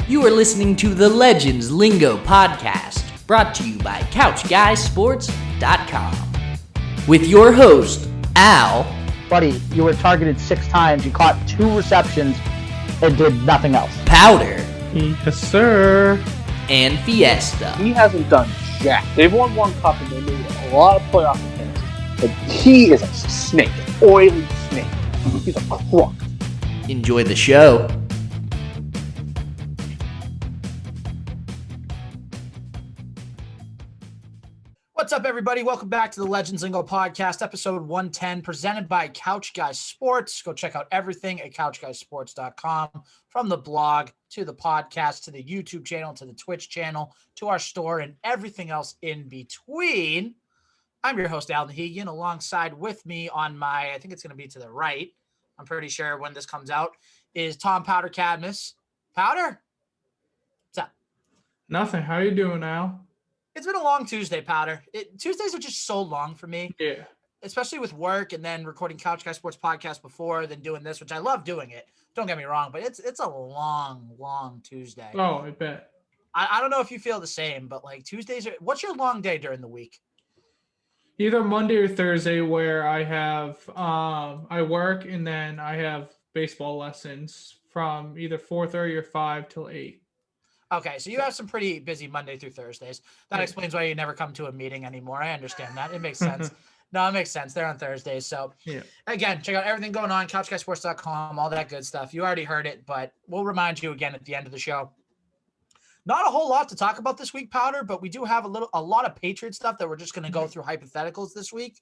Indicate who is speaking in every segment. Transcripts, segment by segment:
Speaker 1: You are listening to the Legends Lingo podcast, brought to you by CouchGuySports.com. With your host, Al.
Speaker 2: Buddy, you were targeted 6 times, you caught 2 receptions, and did nothing else.
Speaker 1: Powder.
Speaker 3: Yes, sir.
Speaker 1: And Fiesta.
Speaker 4: He hasn't done jack. They've won one cup and they made a lot of playoff appearances. But he is a snake, oily snake. He's a crook.
Speaker 1: Enjoy the show.
Speaker 5: What's up, everybody? Welcome back to the Legends Lingo podcast, episode 110, presented by Couch Guy Sports. Go check out everything at CouchGuySports.com, from the blog to the podcast to the YouTube channel to the Twitch channel to our store and everything else in between. I'm your host, Al Nahegan. Alongside with me on my, I think it's going to be to the right, I'm pretty sure when this comes out, is Tom Powder Cadmus. Powder? What's up?
Speaker 3: Nothing. How you doing, Al?
Speaker 5: It's been a long Tuesday, Powder. Tuesdays are just so long for me.
Speaker 3: Yeah.
Speaker 5: Especially with work and then recording Couch Guy Sports podcast before, then doing this, which I love doing it. Don't get me wrong, but it's a long Tuesday.
Speaker 3: Oh, I bet.
Speaker 5: I don't know if you feel the same, but like Tuesdays are, what's your long day during the week?
Speaker 3: Either Monday or Thursday, where I have I work and then I have baseball lessons from either 4:30 or 5 till 8.
Speaker 5: Okay, so you have some pretty busy Monday through Thursdays. That explains why you never come to a meeting anymore. I understand that. It makes sense. No, it makes sense. They're on Thursdays. So, Again, check out everything going on, CouchGuySports.com, all that good stuff. You already heard it, but we'll remind you again at the end of the show. Not a whole lot to talk about this week, Powder, but we do have a lot of Patriot stuff that we're just going to go through hypotheticals this week.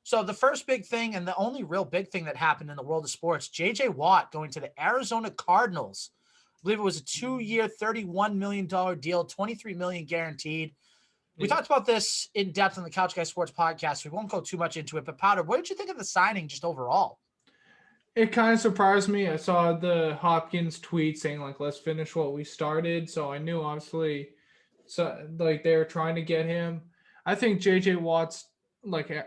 Speaker 5: So the first big thing and the only real big thing that happened in the world of sports, J.J. Watt going to the Arizona Cardinals. I believe it was a 2-year, $31 million deal, $23 million guaranteed. We talked about this in depth on the Couch Guy Sports podcast. We won't go too much into it, but Powder, what did you think of the signing just overall?
Speaker 3: It kind of surprised me. I saw the Hopkins tweet saying, like, let's finish what we started. So I knew, obviously, they were trying to get him. I think J.J. Watt's,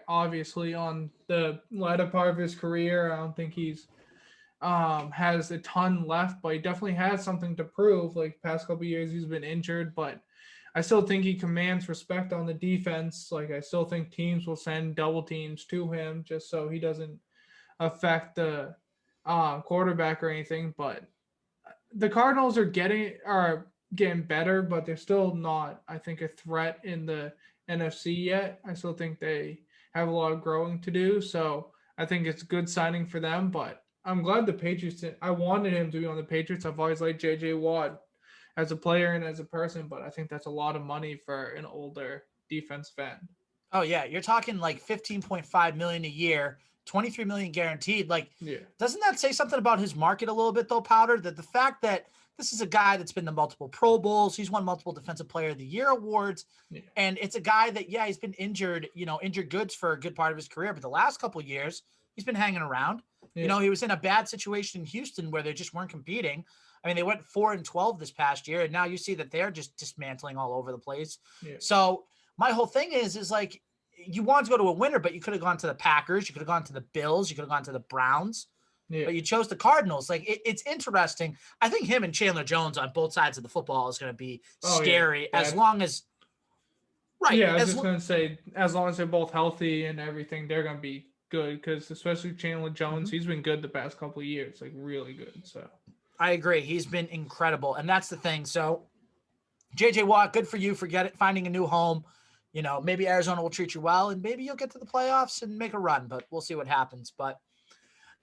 Speaker 3: obviously on the latter part of his career. I don't think he's has a ton left, but he definitely has something to prove. Like, past couple of years, he's been injured, but I still think he commands respect on the defense. Like, I still think teams will send double teams to him just so he doesn't affect the quarterback or anything. But the Cardinals are getting better, but they're still not, I think, a threat in the NFC yet. I still think they have a lot of growing to do. So I think it's a good signing for them, but I'm glad the Patriots – I wanted him to be on the Patriots. I've always liked J.J. Watt as a player and as a person, but I think that's a lot of money for an older defense fan.
Speaker 5: Oh, yeah. You're talking like $15.5 million a year, $23 million guaranteed. Doesn't that say something about his market a little bit, though, Powder? That the fact that this is a guy that's been to multiple Pro Bowls, he's won multiple Defensive Player of the Year awards, and it's a guy that, he's been injured goods for a good part of his career, but the last couple of years, he's been hanging around. He was in a bad situation in Houston where they just weren't competing. I mean, they went 4-12 this past year, and now you see that they're just dismantling all over the place. So my whole thing is like, you wanted to go to a winner, but you could have gone to the Packers, you could have gone to the Bills, you could have gone to the Browns, but you chose the Cardinals. Like, it's interesting. I think him and Chandler Jones on both sides of the football is going to be scary as long as – right.
Speaker 3: Yeah, I was just going to say, as long as they're both healthy and everything, they're going to be good, because especially Chandler Jones, he's been good the past couple of years, like really good. So
Speaker 5: I agree. He's been incredible, and that's the thing. So J.J. Watt, good for you for finding a new home. Maybe Arizona will treat you well, and maybe you'll get to the playoffs and make a run, but we'll see what happens. But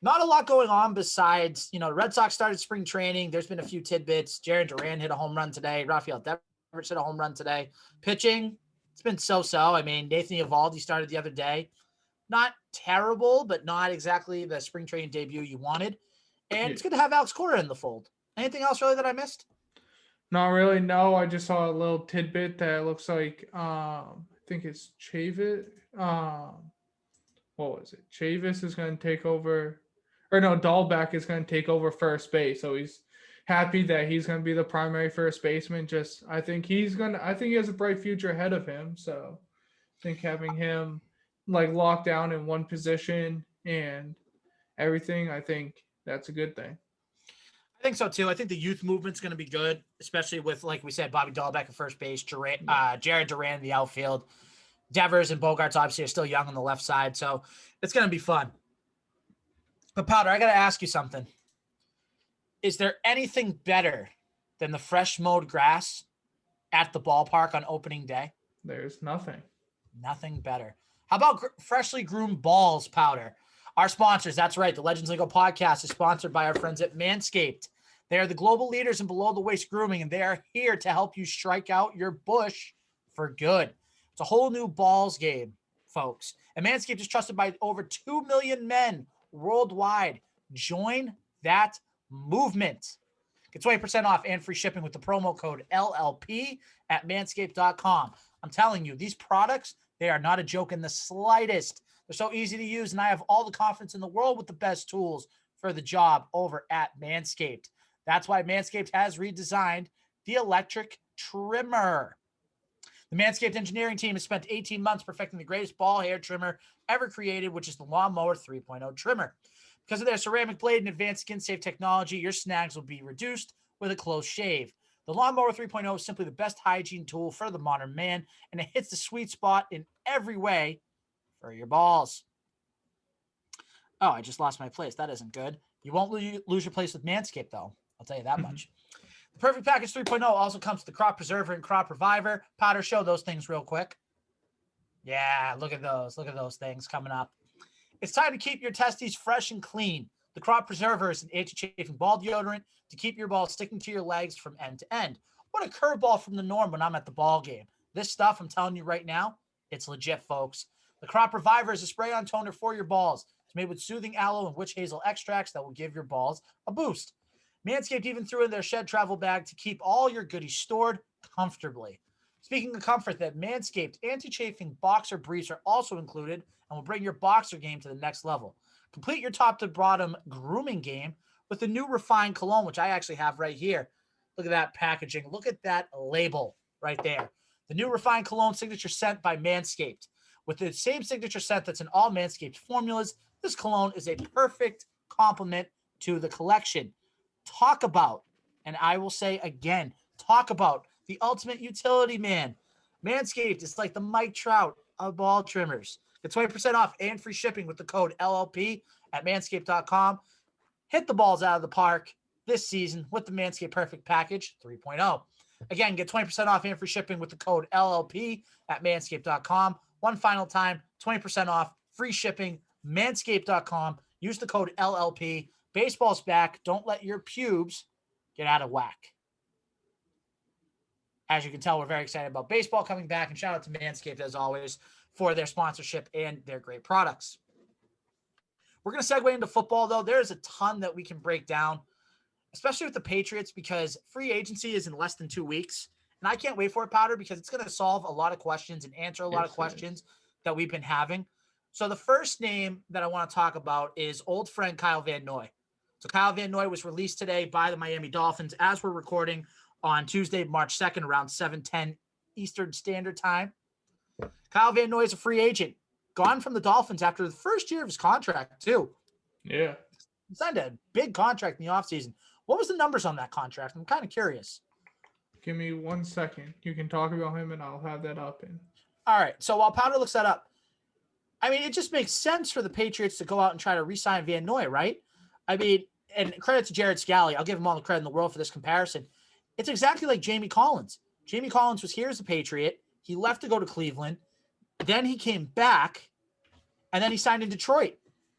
Speaker 5: not a lot going on besides, Red Sox started spring training. There's been a few tidbits. Jarren Duran hit a home run today. Rafael Devers hit a home run today. Pitching, it's been so-so. I mean, Nathan Eovaldi started the other day. Not terrible, but not exactly the spring training debut you wanted. And it's good to have Alex Cora in the fold. Anything else really that I missed?
Speaker 3: Not really, no. I just saw a little tidbit that looks like, I think it's Chavis. What was it? Chavis is going to take over, or no, Dahlbeck is going to take over first base. So he's happy that he's going to be the primary first baseman. I think he has a bright future ahead of him. So I think having him locked down in one position and everything, I think that's a good thing.
Speaker 5: think so too. I think the youth movement's going to be good, especially with, like we said, Bobby Dahlbeck at first base, Jared Duran in the outfield. Devers and Bogarts obviously are still young on the left side, so it's going to be fun. But Powder, I got to ask you something. Is there anything better than the fresh mowed grass at the ballpark on opening day?
Speaker 3: There's nothing.
Speaker 5: Nothing better. How about freshly groomed balls, Powder? Our sponsors, that's right. The Legends Lingo podcast is sponsored by our friends at Manscaped. They are the global leaders in below-the-waist grooming, and they are here to help you strike out your bush for good. It's a whole new balls game, folks. And Manscaped is trusted by over 2 million men worldwide. Join that movement. Get 20% off and free shipping with the promo code LLP at manscaped.com. I'm telling you, these products, they are not a joke in the slightest. They're so easy to use, and I have all the confidence in the world with the best tools for the job over at Manscaped. That's why Manscaped has redesigned the electric trimmer. The Manscaped engineering team has spent 18 months perfecting the greatest ball hair trimmer ever created, which is the Lawnmower 3.0 trimmer. Because of their ceramic blade and advanced skin-safe technology, your snags will be reduced with a close shave. The Lawnmower 3.0 is simply the best hygiene tool for the modern man, and it hits the sweet spot in every way for your balls. Oh, I just lost my place. That isn't good. You won't lose your place with Manscaped, though. I'll tell you that much. The Perfect Package 3.0 also comes with the Crop Preserver and Crop Reviver. Powder, show those things real quick. Yeah, look at those. Look at those things coming up. It's time to keep your testes fresh and clean. The Crop Preserver is an anti-chafing ball deodorant to keep your balls sticking to your legs from end to end. What a curveball from the norm when I'm at the ball game. This stuff, I'm telling you right now, it's legit, folks. The Crop Reviver is a spray-on toner for your balls. It's made with soothing aloe and witch hazel extracts that will give your balls a boost. Manscaped even threw in their shed travel bag to keep all your goodies stored comfortably. Speaking of comfort, that Manscaped anti-chafing boxer briefs are also included and will bring your boxer game to the next level. Complete your top-to-bottom grooming game with the new refined cologne, which I actually have right here. Look at that packaging. Look at that label right there. The new refined cologne signature scent by Manscaped. With the same signature scent that's in all Manscaped formulas, this cologne is a perfect complement to the collection. Talk about, and I will say again, talk about the ultimate utility man. Manscaped is like the Mike Trout of ball trimmers. Get 20% off and free shipping with the code LLP at manscaped.com. Hit the balls out of the park this season with the Manscaped Perfect Package 3.0. Again, get 20% off and free shipping with the code LLP at manscaped.com. One final time, 20% off, free shipping, manscaped.com. Use the code LLP. Baseball's back. Don't let your pubes get out of whack. As you can tell, we're very excited about baseball coming back, and shout out to Manscaped, as always, for their sponsorship and their great products. We're going to segue into football, though. There's a ton that we can break down, especially with the Patriots, because free agency is in less than 2 weeks. And I can't wait for it, Powder, because it's going to solve a lot of questions and answer a lot of questions that we've been having. So the first name that I want to talk about is old friend Kyle Van Noy. So Kyle Van Noy was released today by the Miami Dolphins as we're recording on Tuesday, March 2nd, around 7:10 Eastern Standard Time. Kyle Van Noy is a free agent, gone from the Dolphins after the first year of his contract, too.
Speaker 3: Yeah.
Speaker 5: He signed a big contract in the offseason. What was the numbers on that contract? I'm kind of curious.
Speaker 3: Give me 1 second. You can talk about him, and I'll have that up.
Speaker 5: All right. So while Powder looks that up, I mean, it just makes sense for the Patriots to go out and try to re-sign Van Noy, right? I mean, and credit to Jared Scally. I'll give him all the credit in the world for this comparison. It's exactly like Jamie Collins. Jamie Collins was here as a Patriot. He left to go to Cleveland. Then he came back, and then he signed in Detroit.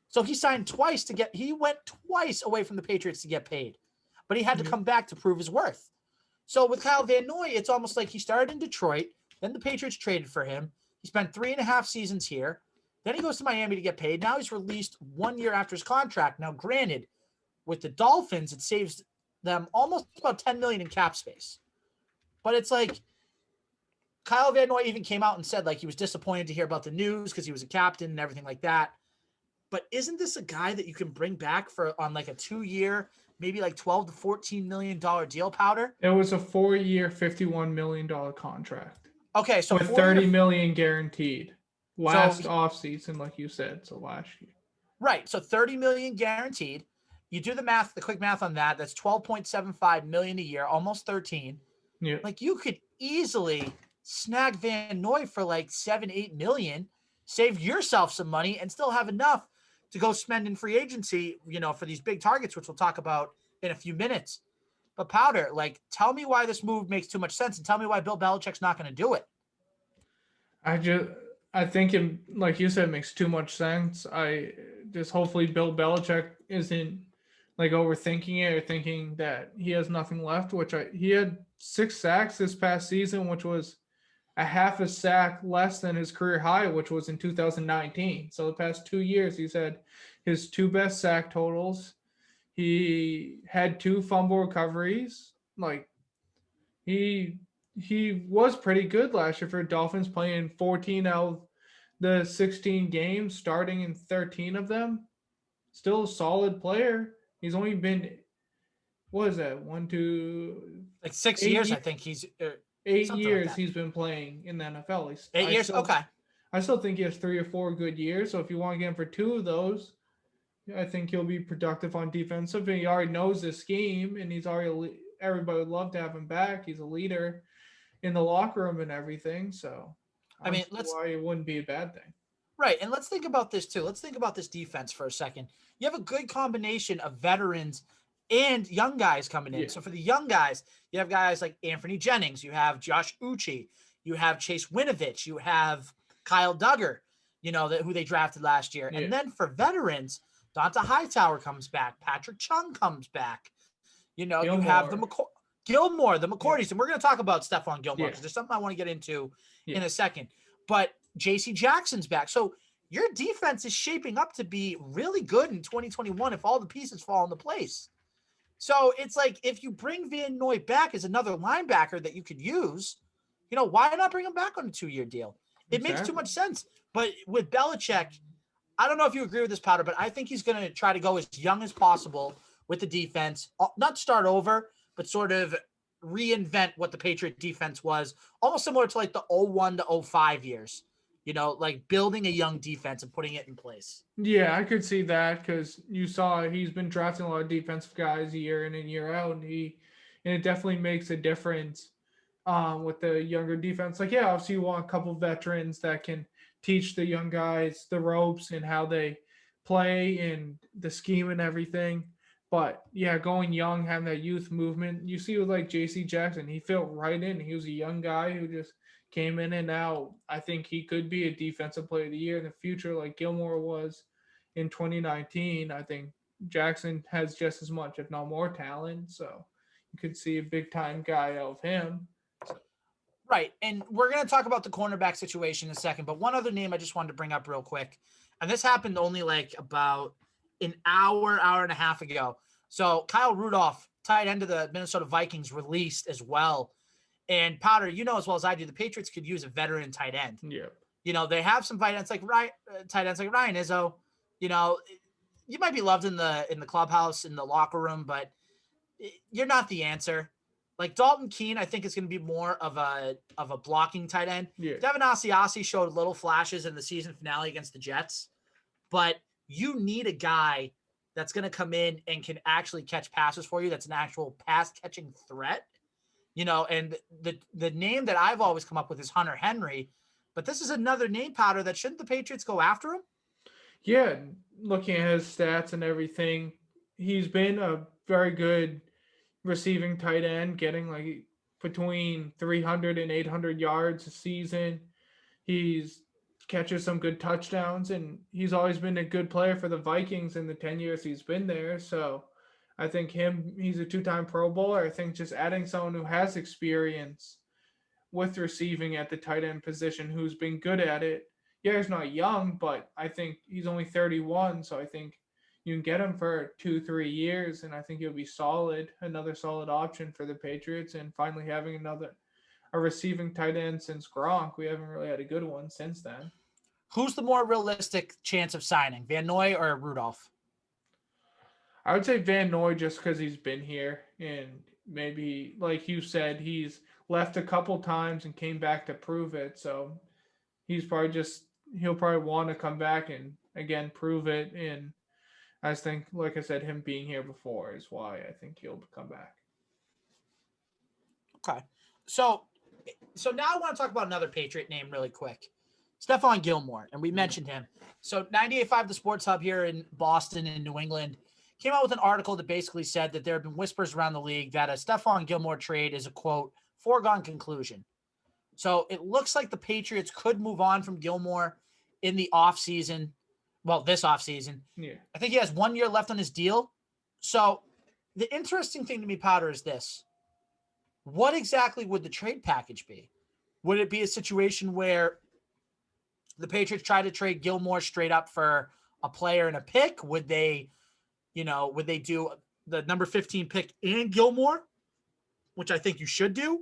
Speaker 5: So he signed twice he went twice away from the Patriots to get paid. But he had to come back to prove his worth. So with Kyle Van Noy, it's almost like he started in Detroit, then the Patriots traded for him. He spent 3.5 seasons here. Then he goes to Miami to get paid. Now he's released 1 year after his contract. Now, granted, with the Dolphins, it saves them almost about $10 million in cap space. But it's like Kyle Van Noy even came out and said like he was disappointed to hear about the news because he was a captain and everything like that. But isn't this a guy that you can bring back on like a 2-year, maybe like $12 to $14 million deal, Powder?
Speaker 3: It was a 4-year, $51 million contract.
Speaker 5: Okay, so
Speaker 3: with $30 million guaranteed last offseason, like you said. So last year,
Speaker 5: right? So $30 million guaranteed, You do the quick math on that. That's $12.75 million a year, almost 13.
Speaker 3: Yeah.
Speaker 5: Like you could easily snag Van Noy for like 7-8 million, save yourself some money, and still have enough to go spend in free agency, for these big targets, which we'll talk about in a few minutes. But Powder, like, tell me why this move makes too much sense, and tell me why Bill Belichick's not going to do it.
Speaker 3: I think it, like you said, makes too much sense. I just hopefully Bill Belichick isn't like overthinking it or thinking that he has nothing left. He had 6 sacks this past season, which was a half a sack less than his career high, which was in 2019. So the past 2 years, he's had his 2 best sack totals. He had 2 fumble recoveries. Like he was pretty good last year for Dolphins, playing 14 out of the 16 games, starting in 13 of them. Still a solid player. He's only been, what is that?
Speaker 5: 6 years, I think he's
Speaker 3: 8 years he's been playing in the NFL.
Speaker 5: 8 years, okay.
Speaker 3: I still think he has 3 or 4 good years. So if you want to get him for 2 of those, I think he'll be productive on defensive. He already knows the scheme, and everybody would love to have him back. He's a leader in the locker room and everything. So
Speaker 5: I mean,
Speaker 3: why it wouldn't be a bad thing.
Speaker 5: Right. And let's think about this too. Let's think about this defense for a second. You have a good combination of veterans and young guys coming in.
Speaker 3: Yeah.
Speaker 5: So for the young guys, you have guys like Anthony Jennings, you have Josh Uche, you have Chase Winovich, you have Kyle Duggar, who they drafted last year.
Speaker 3: Yeah.
Speaker 5: And then for veterans, Donta Hightower comes back, Patrick Chung comes back. You have the Gilmore, the McCourties, and we're going to talk about Stephon Gilmore because there's something I want to get into in a second. But J.C. Jackson's back. So your defense is shaping up to be really good in 2021 if all the pieces fall into place. So it's like if you bring Van Noy back as another linebacker that you could use, why not bring him back on a 2-year deal? It makes too much sense. But with Belichick, I don't know if you agree with this, Powder, but I think he's going to try to go as young as possible with the defense, not start over, but sort of reinvent what the Patriot defense was, almost similar to like the 01 to 05 years, like building a young defense and putting it in place.
Speaker 3: Yeah, I could see that because you saw he's been drafting a lot of defensive guys year in and year out, and it definitely makes a difference with the younger defense. Like, obviously you want a couple veterans that can teach the young guys the ropes and how they play and the scheme and everything. But going young, having that youth movement, you see with like J.C. Jackson, he fit right in. He was a young guy who just came in and now I think he could be a defensive player of the year in the future, like Gilmore was in 2019. I think Jackson has just as much, if not more, talent. So you could see a big time guy out of him.
Speaker 5: Right. And we're going to talk about the cornerback situation in a second. But one other name I just wanted to bring up real quick. And this happened only like about an hour and a half ago. So Kyle Rudolph, tight end of the Minnesota Vikings, released as well. And Powder, as well as I do, the Patriots could use a veteran tight end.
Speaker 3: Yeah.
Speaker 5: They have some tight ends like Ryan Izzo. You might be loved in the clubhouse, in the locker room, but you're not the answer. Like Dalton Keene, I think is going to be more of a blocking tight end.
Speaker 3: Yeah.
Speaker 5: Devin Asiasi showed little flashes in the season finale against the Jets, but you need a guy that's going to come in and can actually catch passes for you. That's an actual pass catching threat, and the name that I've always come up with is Hunter Henry, but this is another name, Powder, that shouldn't the Patriots go after him?
Speaker 3: Yeah. Looking at his stats and everything, he's been a very good receiving tight end, getting like between 300 and 800 yards a season. He's catches some good touchdowns, and he's always been a good player for the Vikings in the 10 years he's been there. So I think he's a 2-time Pro Bowler. I think just adding someone who has experience with receiving at the tight end position, who's been good at it. Yeah, he's not young, but I think he's only 31. So I think you can get him for 2-3 years, and I think he'll be solid, another solid option for the Patriots. And finally having a receiving tight end since Gronk. We haven't really had a good one since then.
Speaker 5: Who's the more realistic chance of signing, Van Noy or Rudolph?
Speaker 3: I would say Van Noy just because he's been here, and maybe, like you said, he's left a couple times and came back to prove it. So he'll probably want to come back and again prove it. And I just think, like I said, him being here before is why I think he'll come back.
Speaker 5: Okay. So now I want to talk about another Patriot name really quick. Stephon Gilmore, and we mentioned him. So 98.5 The Sports Hub here in Boston and New England came out with an article that basically said that there have been whispers around the league that a Stephon Gilmore trade is a, quote, foregone conclusion. So it looks like the Patriots could move on from Gilmore in the offseason. Well, this offseason.
Speaker 3: Yeah.
Speaker 5: I think he has 1 year left on his deal. So the interesting thing to me, Powder, is this. What exactly would the trade package be? Would it be a situation where the Patriots try to trade Gilmore straight up for a player and a pick? Would they do the number 15 pick and Gilmore, which I think you should do?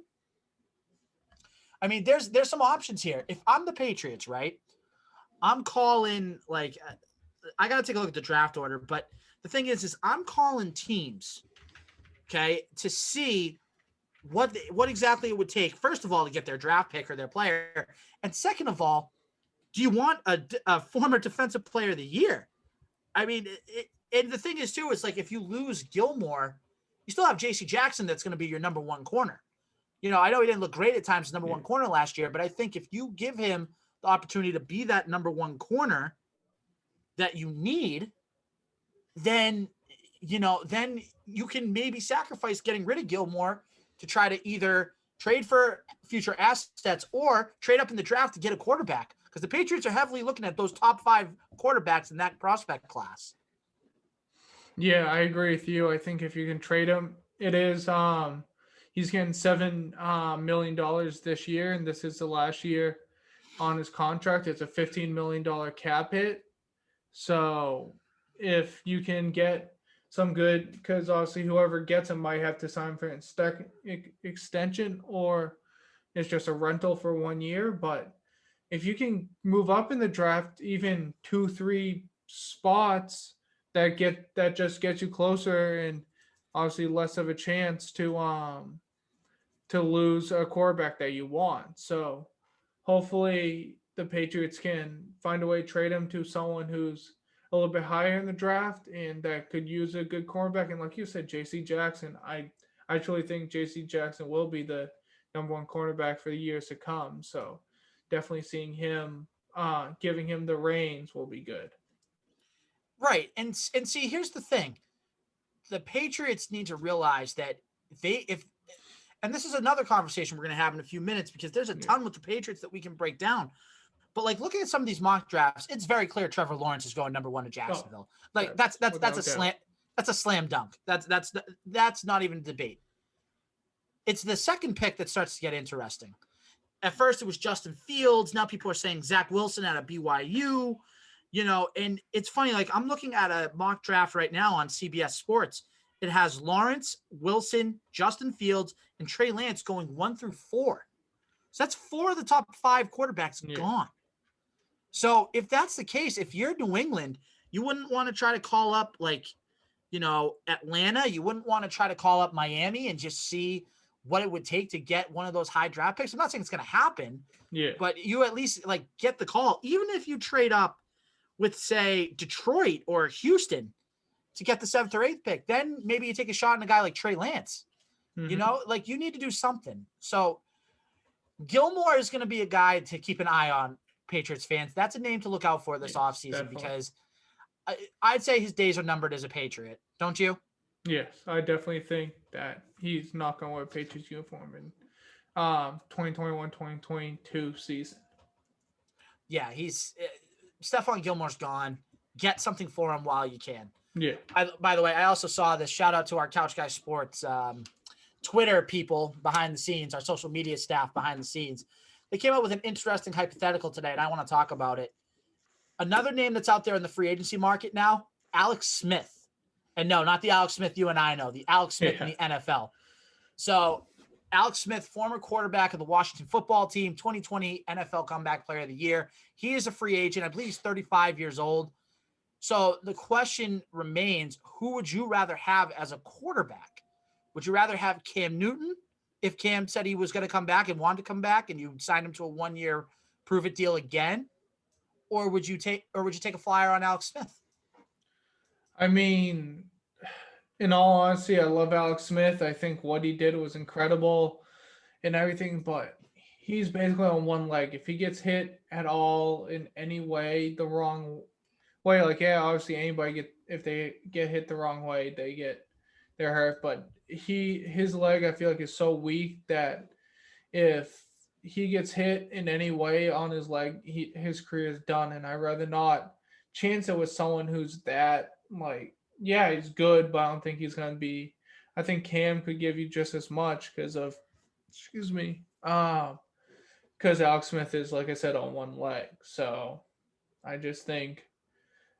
Speaker 5: I mean, there's some options here. If I'm the Patriots, right, I'm calling, like, I got to take a look at the draft order, but the thing is I'm calling teams, okay, to see what exactly it would take, first of all, to get their draft pick or their player, and second of all, do you want a former defensive player of the year? I mean, and the thing is, too, is like if you lose Gilmore, you still have J.C. Jackson that's going to be your number one corner. You know, I know he didn't look great at times as number one corner last year, but I think if you give him the opportunity to be that number one corner that you need, then you can maybe sacrifice getting rid of Gilmore to try to either trade for future assets or trade up in the draft to get a quarterback, because the Patriots are heavily looking at those top 5 quarterbacks in that prospect class.
Speaker 3: Yeah, I agree with you. I think if you can trade him, it is he's getting $7 million this year, and this is the last year on his contract. It's a $15 million cap hit. So if you can get some good, because obviously whoever gets him might have to sign for an extension, or it's just a rental for 1 year. But if you can move up in the draft even 2-3 spots, that just gets you closer and obviously less of a chance to lose a quarterback that you want. So hopefully the Patriots can find a way to trade him to someone who's a little bit higher in the draft and that could use a good cornerback. And like you said, J.C. Jackson, I actually think J.C. Jackson will be the number one cornerback for the years to come. So definitely seeing him, giving him the reins will be good.
Speaker 5: Right. And see, here's the thing. The Patriots need to realize that and this is another conversation we're going to have in a few minutes, because there's a ton with the Patriots that we can break down. But like looking at some of these mock drafts, it's very clear Trevor Lawrence is going number 1 to Jacksonville. That's a slam. That's a slam dunk. That's not even a debate. It's the second pick that starts to get interesting. At first, it was Justin Fields. Now people are saying Zach Wilson out of BYU. You know, and it's funny. Like I'm looking at a mock draft right now on CBS Sports. It has Lawrence, Wilson, Justin Fields, and Trey Lance going 1 through 4. So that's 4 of the top 5 quarterbacks gone. So if that's the case, if you're New England, you wouldn't want to try to call up Atlanta. You wouldn't want to try to call up Miami and just see what it would take to get one of those high draft picks. I'm not saying it's going to happen. Yeah. But you at least get the call, even if you trade up with, say, Detroit or Houston to get the 7th or 8th pick. Then maybe you take a shot on a guy like Trey Lance. Mm-hmm. You need to do something. So Gilmore is going to be a guy to keep an eye on, Patriots fans. That's a name to look out for this offseason, because I'd say his days are numbered as a Patriot. Don't you?
Speaker 3: Yes, I definitely think that he's not going to wear a Patriots uniform in 2021-2022 season.
Speaker 5: Yeah, Stephon Gilmore's gone. Get something for him while you can. Yeah. By the way, I also saw this. Shout out to our Couch Guy Sports Twitter people behind the scenes, our social media staff behind the scenes. They came up with an interesting hypothetical today, and I want to talk about it. Another name that's out there in the free agency market now, Alex Smith. And no, not the Alex Smith you and I know, the Alex Smith in the NFL. So Alex Smith, former quarterback of the Washington football team, 2020 NFL Comeback Player of the Year. He is a free agent. I believe he's 35 years old. So the question remains, who would you rather have as a quarterback? Would you rather have Cam Newton, if Cam said he was going to come back and wanted to come back and you signed him to a 1-year prove-it deal again? Or would you take a flyer on Alex Smith?
Speaker 3: I mean, in all honesty, I love Alex Smith. I think what he did was incredible and everything, but he's basically on one leg. If he gets hit at all in any way the wrong way, like yeah, obviously anybody if they get hit the wrong way, they're hurt. But his leg I feel like is so weak that if he gets hit in any way on his leg, his career is done. And I'd rather not chance it with someone who's that like yeah, he's good, but I don't think he's gonna be. I think Cam could give you just as much because of, excuse me, because Alex Smith is like I said on one leg. So I just think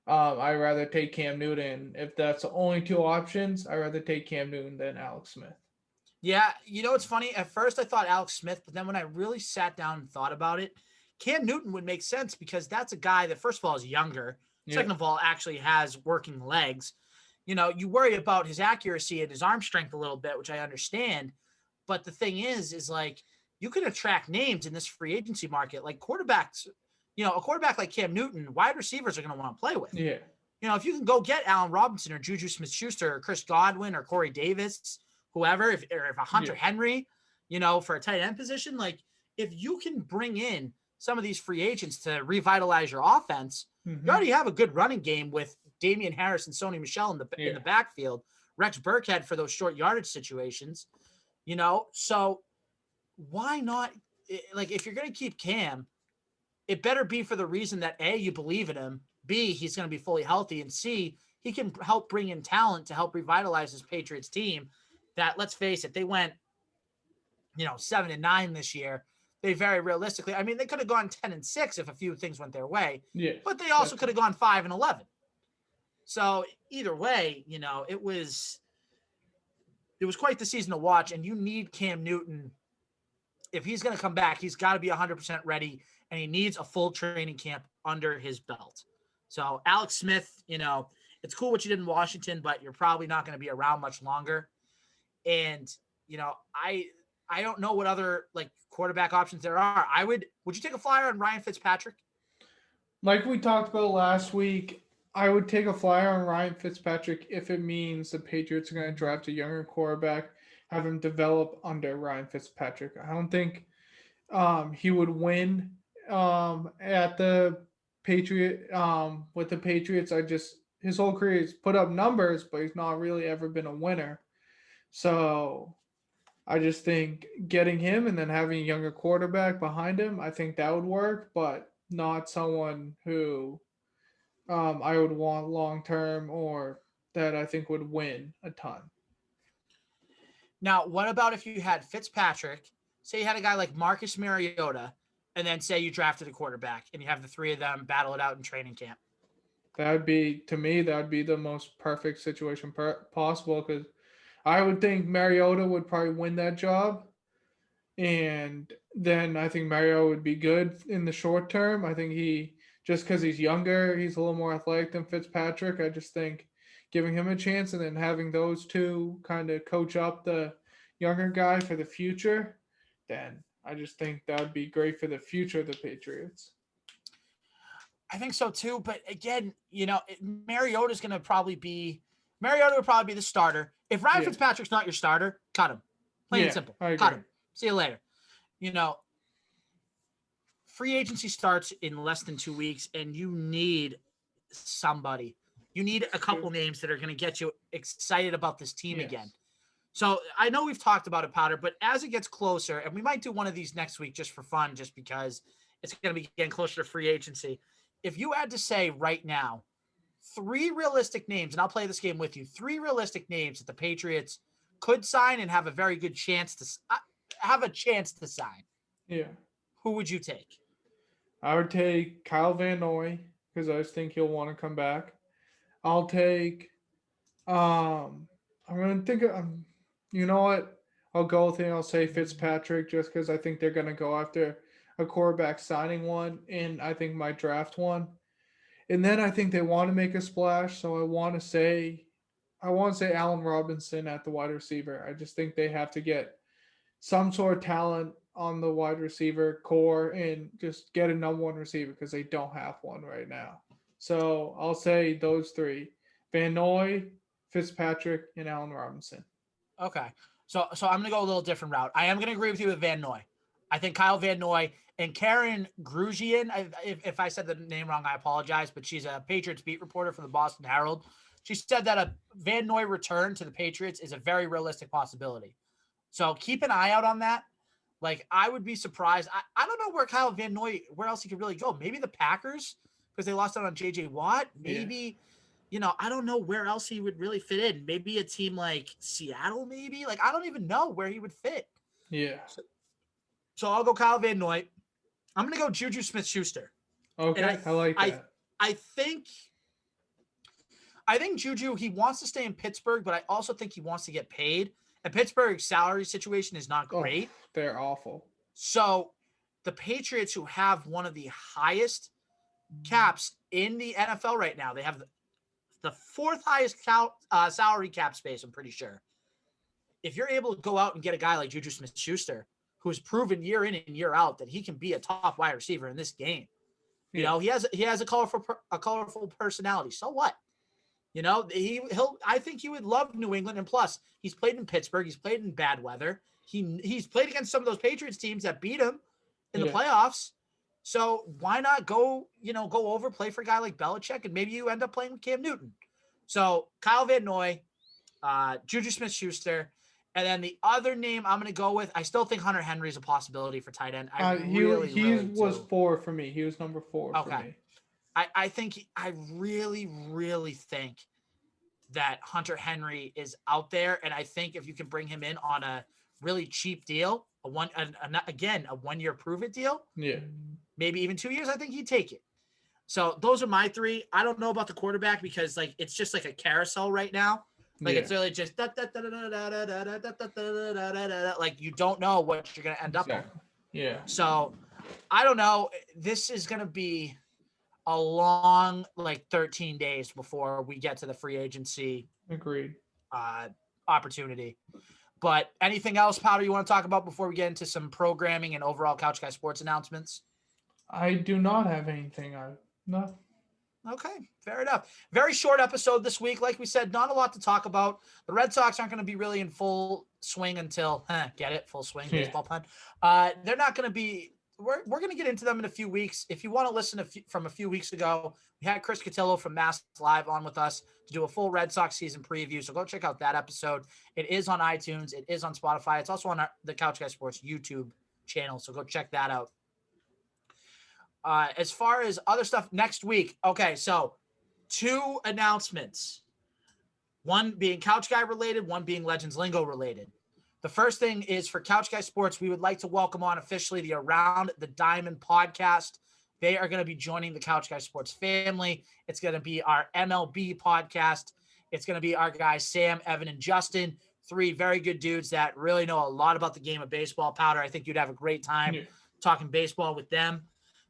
Speaker 3: I'd rather take Cam Newton. If that's the only two options, I'd rather take Cam Newton than Alex Smith.
Speaker 5: Yeah, you know, it's funny. At first, I thought Alex Smith, but then when I really sat down and thought about it, Cam Newton would make sense because that's a guy that, first of all, is younger.
Speaker 3: Yeah.
Speaker 5: Second of all, actually has working legs. You know, you worry about his accuracy and his arm strength a little bit, which I understand. But the thing is like you can attract names in this free agency market, like quarterbacks. You know, a quarterback like Cam Newton, wide receivers are going to want to play with.
Speaker 3: Yeah.
Speaker 5: You know, if you can go get Allen Robinson or Juju Smith-Schuster or Chris Godwin or Corey Davis, whoever, if a Hunter Henry, you know, for a tight end position, like if you can bring in some of these free agents to revitalize your offense, you already have a good running game with Damian Harris and Sony Michel in the backfield, Rex Burkhead for those short yardage situations, you know, so why not? Like, if you're going to keep Cam, it better be for the reason that A, you believe in him, B, he's going to be fully healthy, and C, he can help bring in talent to help revitalize this Patriots team that, let's face it, they went, 7-9 this year. They very realistically, I mean, they could have gone 10-6 if a few things went their way, but they also could have gone 5-11. So either way, it was quite the season to watch, and you need Cam Newton. If he's going to come back, he's got to be 100% ready, and he needs a full training camp under his belt. So Alex Smith, it's cool what you did in Washington, but you're probably not going to be around much longer. And, I don't know what other quarterback options there are. Would you take a flyer on Ryan Fitzpatrick?
Speaker 3: Like we talked about last week, I would take a flyer on Ryan Fitzpatrick if it means the Patriots are going to draft a younger quarterback, have him develop under Ryan Fitzpatrick. I don't think he would win at the with the Patriots. His whole career he's put up numbers, but he's not really ever been a winner. So I just think getting him and then having a younger quarterback behind him, I think that would work, but not someone who I would want long term or that I think would win a ton.
Speaker 5: Now, what about if you had Fitzpatrick, say you had a guy like Marcus Mariota, and then say you drafted a quarterback and you have the three of them battle it out in training camp?
Speaker 3: That would be the most perfect situation possible, because I would think Mariota would probably win that job. And then I think Mariota would be good in the short term. I think just because he's younger, he's a little more athletic than Fitzpatrick. I just think giving him a chance and then having those two kind of coach up the younger guy for the future, then I just think that would be great for the future of the Patriots.
Speaker 5: I think so too. But again, Mariota would probably be the starter. If Ryan Fitzpatrick's not your starter, cut him. Plain and simple. Cut him. See you later. Free agency starts in less than 2 weeks, and you need somebody. You need a couple names that are going to get you excited about this team again. So I know we've talked about it, Powder, but as it gets closer, and we might do one of these next week just for fun, just because it's going to be getting closer to free agency. If you had to say right now, 3 realistic names, and I'll play this game with you, 3 realistic names that the Patriots could sign and have a very good chance to sign. Yeah. Who would you take?
Speaker 3: I would take Kyle Van Noy because I just think he'll want to come back. I'll take I'm going to think of, you know what? I'll go with it. I'll say Fitzpatrick just because I think they're going to go after a quarterback signing one, and I think might draft one. And then I think they want to make a splash, so I want to say Allen Robinson at the wide receiver. I just think they have to get some sort of talent on the wide receiver core and just get a number one receiver because they don't have one right now. So I'll say those 3: Van Noy, Fitzpatrick, and Allen Robinson.
Speaker 5: Okay. So I'm going to go a little different route. I am going to agree with you with Van Noy. I think Kyle Van Noy and Karen Grugian, if I said the name wrong, I apologize, but she's a Patriots beat reporter for the Boston Herald. She said that a Van Noy return to the Patriots is a very realistic possibility. So keep an eye out on that. Like, I would be surprised. I don't know where Kyle Van Noy, where else he could really go. Maybe the Packers, because they lost out on J.J. Watt. Maybe, I don't know where else he would really fit in. Maybe a team like Seattle, maybe. Like, I don't even know where he would fit.
Speaker 3: Yeah.
Speaker 5: So I'll go Kyle Van Noy. I'm going to go Juju Smith-Schuster.
Speaker 3: Okay, I like that.
Speaker 5: I think Juju, he wants to stay in Pittsburgh, but I also think he wants to get paid. And Pittsburgh's salary situation is not great.
Speaker 3: Oh, they're awful.
Speaker 5: So the Patriots, who have one of the highest caps in the NFL right now, they have the fourth highest salary cap space, I'm pretty sure. If you're able to go out and get a guy like Juju Smith-Schuster, who has proven year in and year out that he can be a top wide receiver in this game, he has a colorful personality. So what? I think he would love New England, and plus he's played in Pittsburgh. He's played in bad weather. He's played against some of those Patriots teams that beat him in the playoffs. So why not go over, play for a guy like Belichick, and maybe you end up playing with Cam Newton. So Kyle Van Noy, Juju Smith-Schuster, and then the other name I'm going to go with, I still think Hunter Henry is a possibility for tight end.
Speaker 3: He was 4 for me. He was number 4 for me.
Speaker 5: I really, really think that Hunter Henry is out there. And I think if you can bring him in on a really cheap deal, a 1-year prove it deal, maybe even 2 years, I think he'd take it. So those are my 3. I don't know about the quarterback because it's just like a carousel right now. It's really just like you don't know what you're going to end up on.
Speaker 3: Yeah.
Speaker 5: So I don't know. This is going to be a long 13 days before we get to the free agency opportunity. But anything else, Powder, you want to talk about before we get into some programming and overall Couch Guy Sports announcements?
Speaker 3: I do not have anything. No.
Speaker 5: Okay, fair enough. Very short episode this week. Like we said, not a lot to talk about. The Red Sox aren't going to be really in full swing until, get it? Full swing, baseball pun. They're not going to be. We're going to get into them in a few weeks. If you want to listen from a few weeks ago, we had Chris Cotillo from Mass Live on with us to do a full Red Sox season preview. So go check out that episode. It is on iTunes. It is on Spotify. It's also on the Couch Guy Sports YouTube channel. So go check that out. As far as other stuff next week. Okay, so 2 announcements. One being Couch Guy related, one being Legends Lingo related. The first thing is for Couch Guy Sports, we would like to welcome on officially the Around the Diamond podcast. They are going to be joining the Couch Guy Sports family. It's going to be our MLB podcast. It's going to be our guys, Sam, Evan, and Justin, 3 very good dudes that really know a lot about the game of baseball. Powder, I think you'd have a great time talking baseball with them.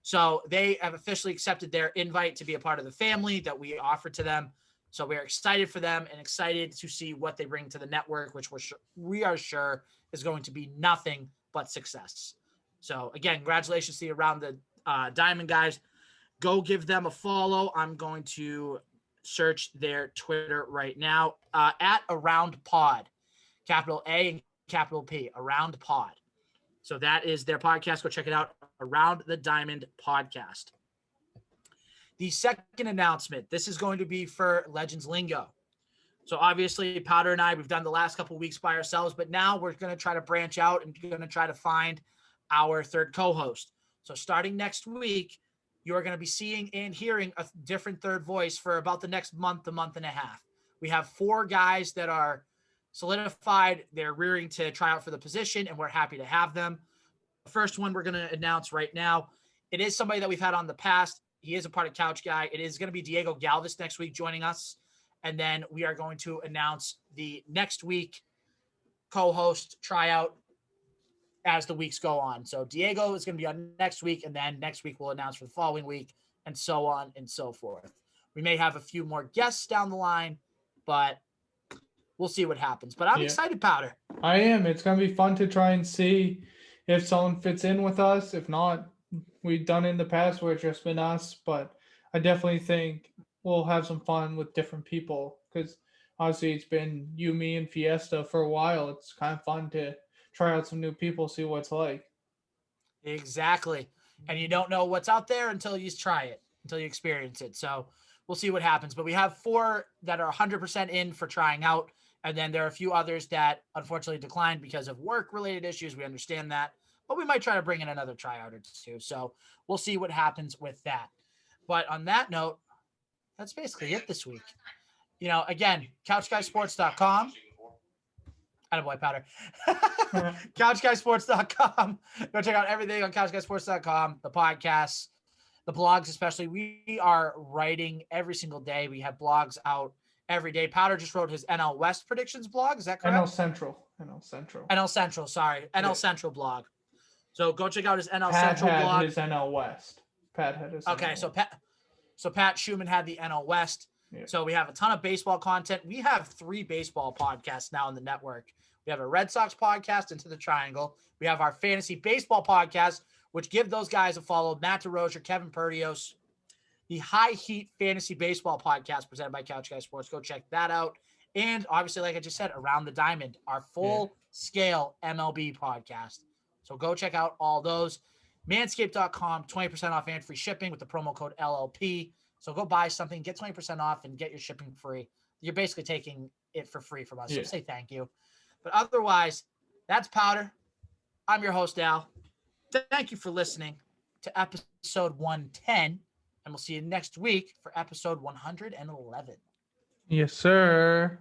Speaker 5: So they have officially accepted their invite to be a part of the family that we offered to them. So we're excited for them and excited to see what they bring to the network, which we are sure is going to be nothing but success. So again, congratulations to the Around the Diamond guys. Go give them a follow. I'm going to search their Twitter right now at Around Pod, capital A and capital P, Around Pod. So that is their podcast. Go check it out. Around the Diamond podcast. The second announcement, this is going to be for Legends Lingo. So obviously Powder and I, we've done the last couple of weeks by ourselves, but now we're going to try to branch out and going to try to find our third co-host. So starting next week, you are going to be seeing and hearing a different third voice for about the next month, a month and a half. We have 4 guys that are solidified. They're rearing to try out for the position, and we're happy to have them. The first one we're going to announce right now. It is somebody that we've had on the past. He is a part of Couch Guy. It is going to be Diego Galvis next week joining us. And then we are going to announce the next week co-host tryout as the weeks go on. So Diego is going to be on next week, and then next week we'll announce for the following week, and so on and so forth. We may have a few more guests down the line, but we'll see what happens. But I'm excited, Powder.
Speaker 3: I am. It's going to be fun to try and see if someone fits in with us. If not, we've done it in the past where it's just been us, but I definitely think we'll have some fun with different people because obviously it's been you, me, and Fiesta for a while. It's kind of fun to try out some new people, see what it's like.
Speaker 5: Exactly. And you don't know what's out there until you try it, until you experience it. So we'll see what happens. But we have 4 that are 100% in for trying out. And then there are a few others that unfortunately declined because of work-related issues. We understand that. But we might try to bring in another tryout or two. So we'll see what happens with that. But on that note, that's basically it this week. Again, couchguysports.com. Attaboy, Powder. couchguysports.com. Go check out everything on couchguysports.com, the podcasts, the blogs especially. We are writing every single day. We have blogs out every day. Powder just wrote his NL West predictions blog. Is that correct?
Speaker 3: NL Central, sorry. NL Central blog.
Speaker 5: So go check out his NL
Speaker 3: Pat
Speaker 5: Central
Speaker 3: had
Speaker 5: blog.
Speaker 3: his NL West. Pat had his
Speaker 5: Okay,
Speaker 3: NL
Speaker 5: so Pat Schumann had the NL West.
Speaker 3: Yeah.
Speaker 5: So we have a ton of baseball content. We have 3 baseball podcasts now in the network. We have a Red Sox podcast, Into the Triangle. We have our fantasy baseball podcast, which give those guys a follow. Matt DeRozier, Kevin Perdios, the High Heat Fantasy Baseball podcast presented by Couch Guy Sports. Go check that out. And obviously, like I just said, Around the Diamond, our full-scale MLB podcast. So go check out all those. Manscaped.com, 20% off and free shipping with the promo code LLP. So go buy something, get 20% off, and get your shipping free. You're basically taking it for free from us. So say thank you. But otherwise, that's Powder. I'm your host, Al. Thank you for listening to episode 110, and we'll see you next week for episode 111.
Speaker 3: Yes, sir.